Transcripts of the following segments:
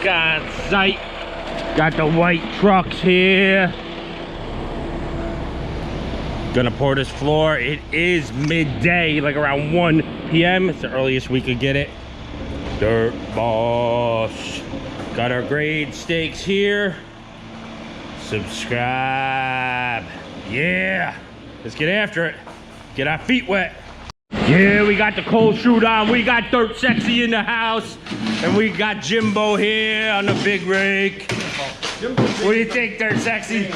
back on site. Got the white trucks here. Gonna pour this floor. It is midday, like around 1 p.m. It's the earliest we could get it. Dirt boss. Got our grade stakes here. Subscribe. Yeah, let's get after it. Get our feet wet. Yeah, we got the cold shoot on. We got Dirt Sexy in the house. And we got Jimbo here on the big rake. What do you think, Dirt Sexy?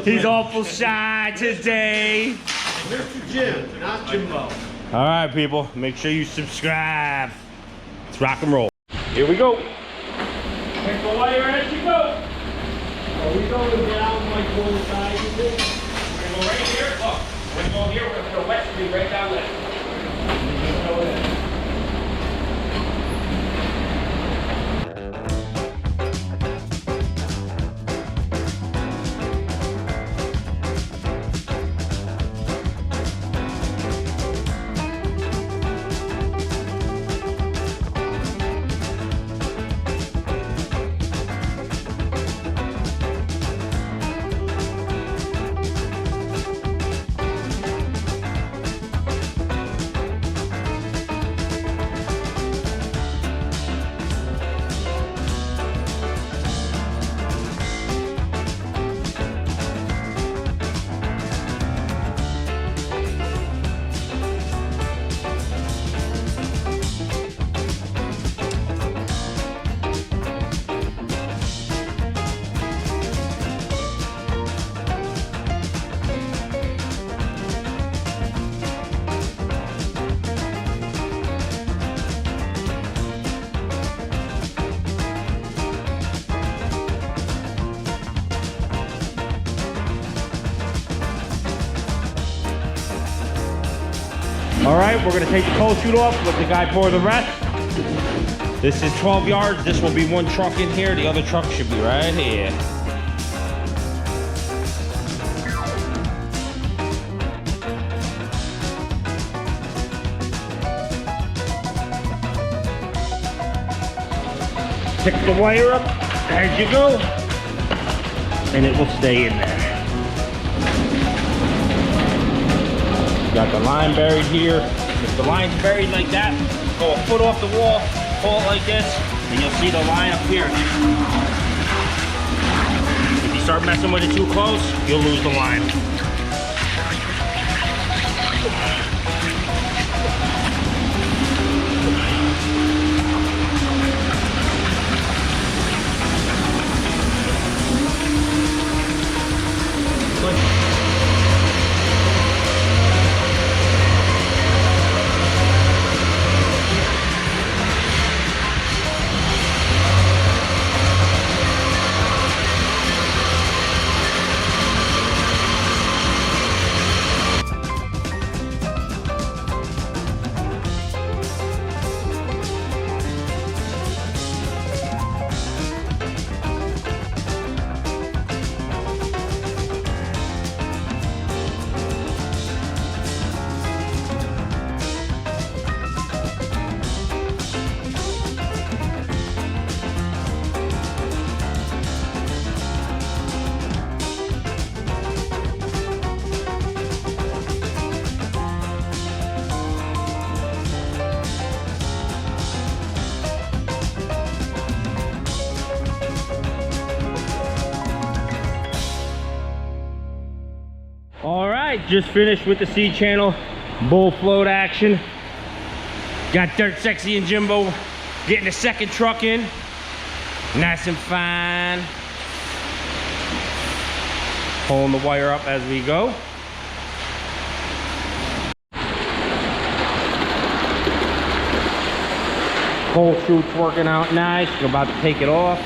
He's awful shy today. Mr. Jim, not Jimbo. All right, people, make sure you subscribe. Let's rock and roll. Here we go. Take the wire as you go. Are we going down like one side of this? We're gonna go right here. Look, we're gonna go here. We're gonna go west and right down there. Go ahead. All right, we're gonna take the cold chute off, let the guy pour the rest. This is 12 yards. This will be one truck in here. The other truck should be right here. Pick the wire up as you go, and it will stay in there. Got the line buried here. If the line's buried like that, go a foot off the wall, pull it like this, and you'll see the line up here. If you start messing with it too close, you'll lose the line. All right, just finished with the C channel bull float action. Got Dirt Sexy and Jimbo getting the second truck in, nice and fine. Pulling the wire up as we go. Cold chute's working out nice. We're about to take it off.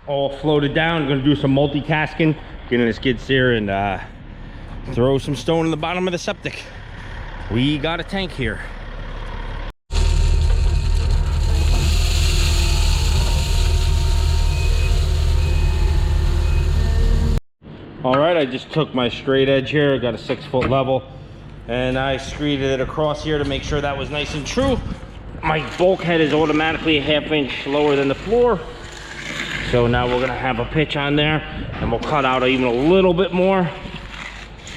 all floated down. I'm gonna do some multitasking, get in the skid steer and throw some stone in the bottom of the septic. We got a tank here. All right, I just took my straight edge here. I got a 6-foot level and I screeded it across here to make sure that was nice and true. My bulkhead is automatically a 1/2 inch lower than the floor. So now we're gonna have a pitch on there and we'll cut out even a little bit more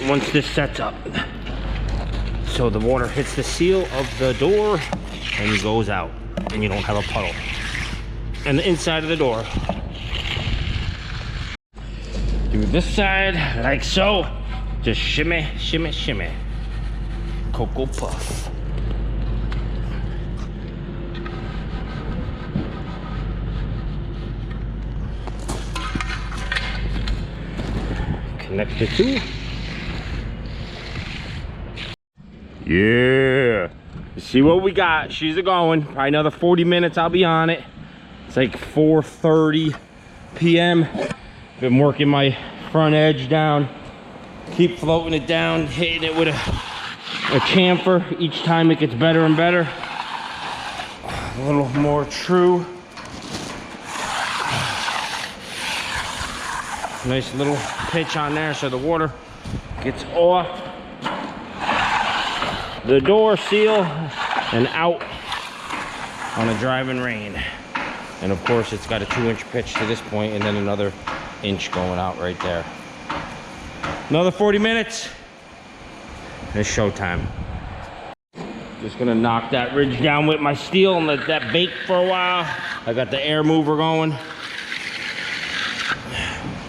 once this sets up. So the water hits the seal of the door and goes out and you don't have a puddle. And the inside of the door. Do this side like so. Just shimmy, shimmy, shimmy. Cocoa Puff. Connect the two. Yeah. You see what we got? She's a-going. Probably another 40 minutes, I'll be on it. It's like 4:30 p.m. Been working my front edge down. Keep floating it down, hitting it with a chamfer. Each time it gets better and better. A little more true. Nice little pitch on there so the water gets off the door seal and out on a driving rain. And of course it's got a 2-inch pitch to this point and then another inch going out right there. Another 40 minutes. It's showtime. Just gonna knock that ridge down with my steel and let that bake for a while. I got the air mover going.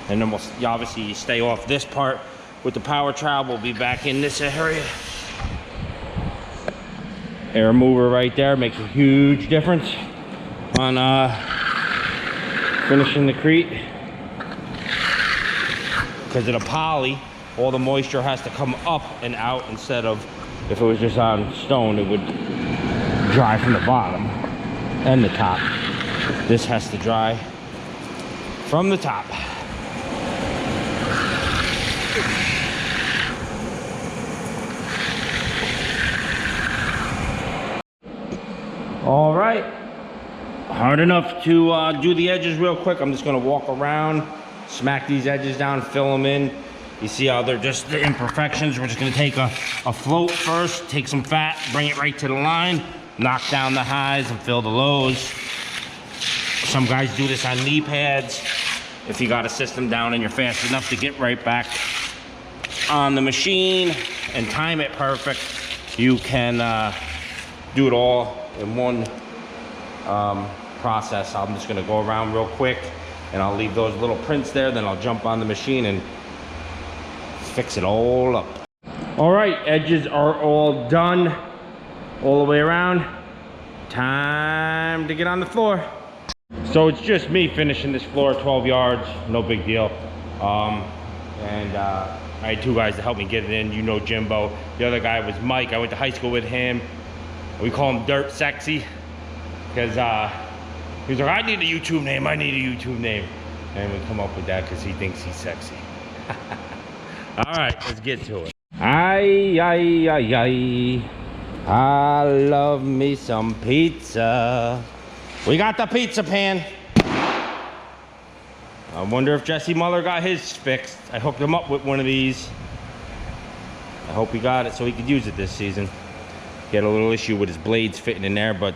And then we'll obviously stay off this part with the power trowel. We'll be back in this area. Air mover right there makes a huge difference on finishing the crete. Because of the poly, all the moisture has to come up and out instead of, if it was just on stone, it would dry from the bottom and the top. This has to dry from the top. All right, hard enough to do the edges real quick. I'm just gonna walk around, smack these edges down, fill them in. You see how they're just the imperfections. We're just gonna take a float first, take some fat, bring it right to the line, knock down the highs and fill the lows. Some guys do this on knee pads. If you got a system down and you're fast enough to get right back on the machine and time it perfect, you can do it all in one process. I'm just gonna go around real quick and I'll leave those little prints there, then I'll jump on the machine and fix it all up. All right, edges are all done all the way around. Time to get on the floor. So it's just me finishing this floor, 12 yards, no big deal. I had 2 guys to help me get it in. You know Jimbo. The other guy was Mike. I went to high school with him. We call him Dirt Sexy because he's like, I need a YouTube name, I need a YouTube name. And we come up with that because he thinks he's sexy. All right, let's get to it. Ay, ay, ay, ay. I love me some pizza. We got the pizza pan. I wonder if Jesse Muller got his fixed. I hooked him up with one of these. I hope he got it so he could use it this season. He had a little issue with his blades fitting in there, but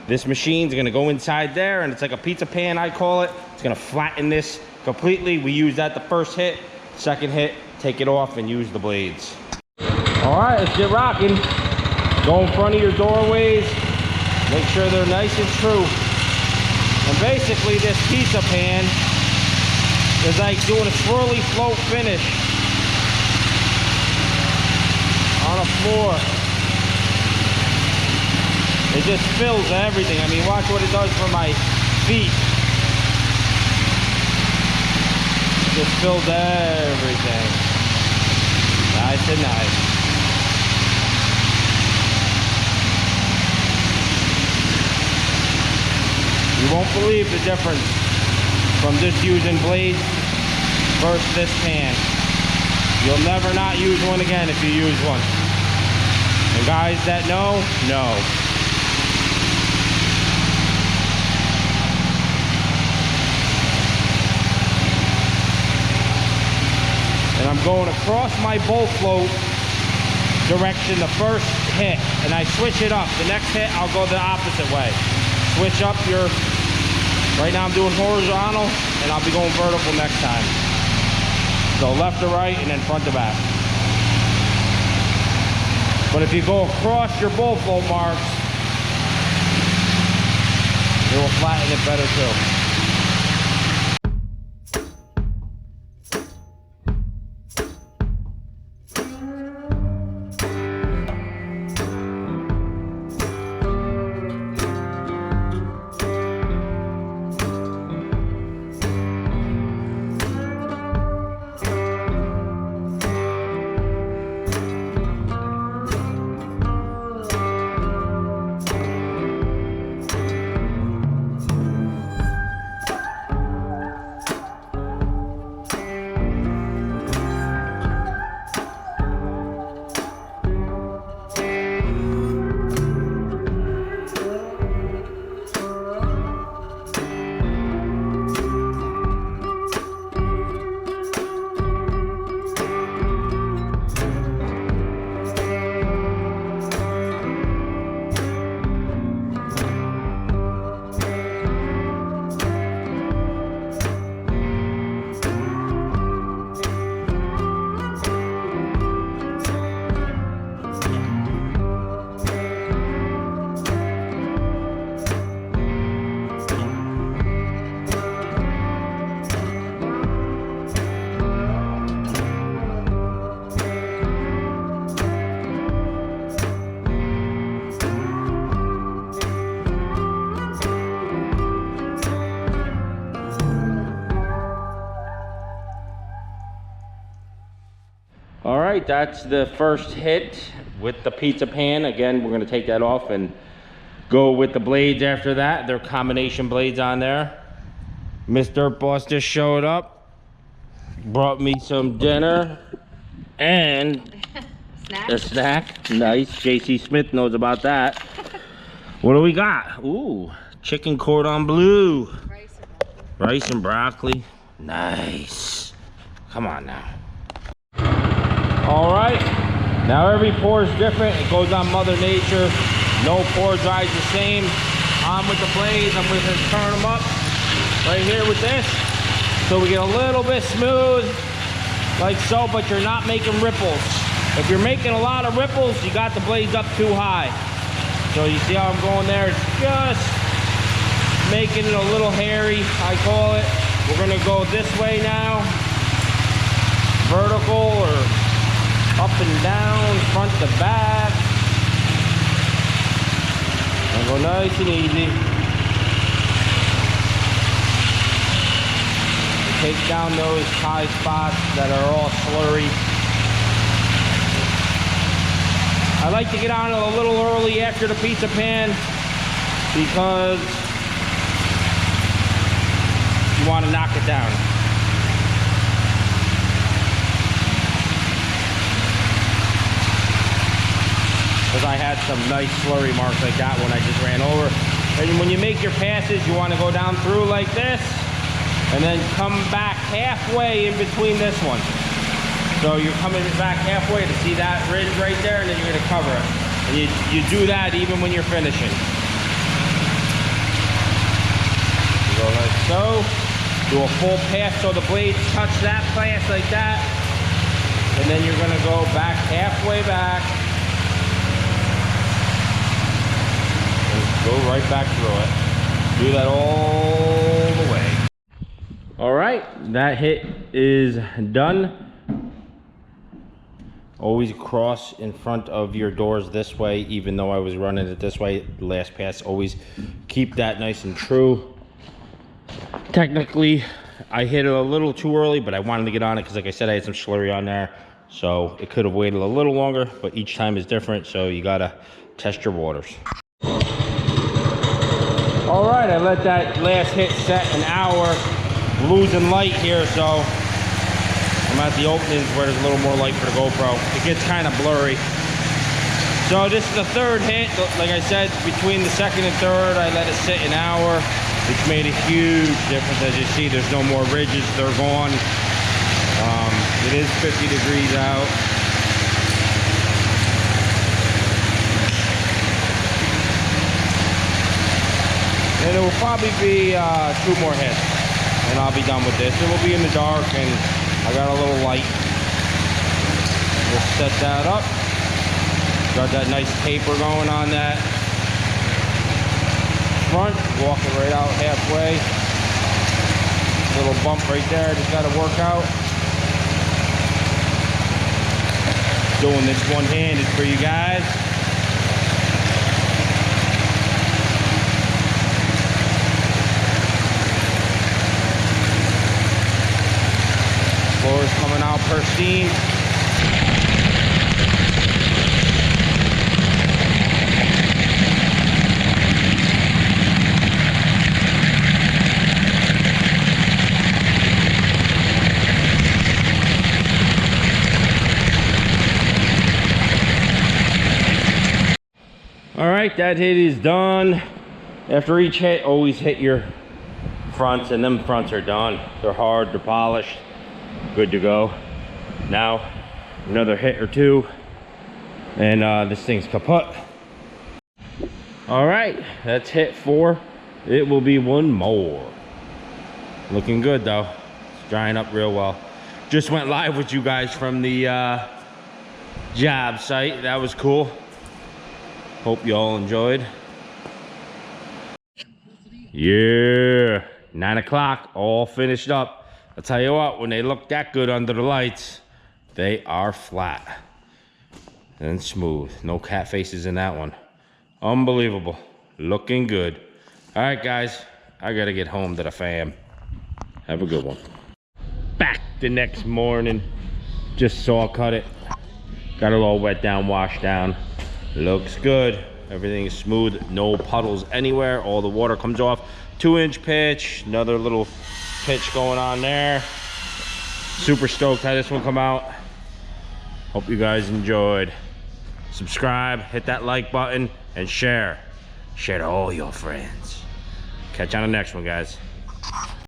this machine's gonna go inside there and it's like a pizza pan, I call it. It's gonna flatten this completely. We use that the first hit, second hit, take it off and use the blades. All right, let's get rocking. Go in front of your doorways. Make sure they're nice and true. And basically this pizza pan is like doing a swirly float finish on a floor. It just fills everything. I mean, watch what it does for my feet. It just fills everything. Nice and nice. You won't believe the difference from just using blades versus this pan. You'll never not use one again if you use one. And guys that know. And I'm going across my bowl float direction the first hit, and I switch it up. The next hit, I'll go the opposite way. Switch up your, right now I'm doing horizontal, and I'll be going vertical next time. So left to right, and then front to back. But if you go across your bowl float marks, it will flatten it better too. All right, that's the first hit with the pizza pan. Again, we're gonna take that off and go with the blades after that. They're combination blades on there. Miss Dirt Boss just showed up, brought me some dinner and a snack. Nice, JC Smith knows about that. What do we got? Ooh, chicken cordon bleu. Rice and broccoli. Nice. Come on now. All right, now every pour is different. It goes on Mother Nature. No pour dries the same. On with the blades, I'm gonna turn them up right here with this. So we get a little bit smooth, like so, but you're not making ripples. If you're making a lot of ripples, you got the blades up too high. So you see how I'm going there? It's just making it a little hairy, I call it. We're gonna go this way now. Vertical or up and down, front to back. And go nice and easy. Take down those high spots that are all slurry. I like to get on it a little early after the pizza pan because you want to knock it down. Because I had some nice slurry marks like that when I just ran over. And when you make your passes, you want to go down through like this and then come back halfway in between this one. So you're coming back halfway to see that ridge right there, and then you're going to cover it. And you do that even when you're finishing. You go like so. Do a full pass so the blades touch that pass like that. And then you're going to go back halfway back. Go right back through it. Do that all the way. All right, that hit is done. Always cross in front of your doors this way, even though I was running it this way. Last pass, always keep that nice and true. Technically, I hit it a little too early, but I wanted to get on it because, like I said, I had some slurry on there. So it could have waited a little longer, but each time is different, so you gotta test your waters. All right, I let that last hit set an hour. losing light here, so I'm at the openings where there's a little more light for the GoPro. It gets kind of blurry. So this is the third hit. Like I said, between the second and third, I let it sit an hour. It's made a huge difference. As you see, there's no more ridges. They're gone. It is 50 degrees out. And it will probably be 2 more hits, and I'll be done with this. It will be in the dark, and I got a little light. We'll set that up. Got that nice taper going on that front. Walking right out halfway. Little bump right there. Just got to work out. Doing this one-handed for you guys. Floor is coming out pristine. All right, that hit is done. After each hit, always hit your fronts, and them fronts are done. They're hard, they're polished, good to go. Now, another hit or 2, and this thing's kaput. All right, that's hit 4. It will be 1 more. Looking good though. It's drying up real well. Just went live with you guys from the job site. That was cool. Hope you all enjoyed. Yeah, 9 o'clock, all finished up. I'll tell you what, when they look that good under the lights, they are flat and smooth. No cat faces in that one. Unbelievable. Looking good. All right, guys, I gotta get home to the fam. Have a good one. Back the next morning. Just saw cut it. Got it all wet down, washed down. Looks good. Everything is smooth. No puddles anywhere. All the water comes off. 2-inch pitch. Another little pitch going on there. Super stoked how this one come out. Hope you guys enjoyed. Subscribe, hit that like button, and share. Share to all your friends. Catch you on the next one, guys.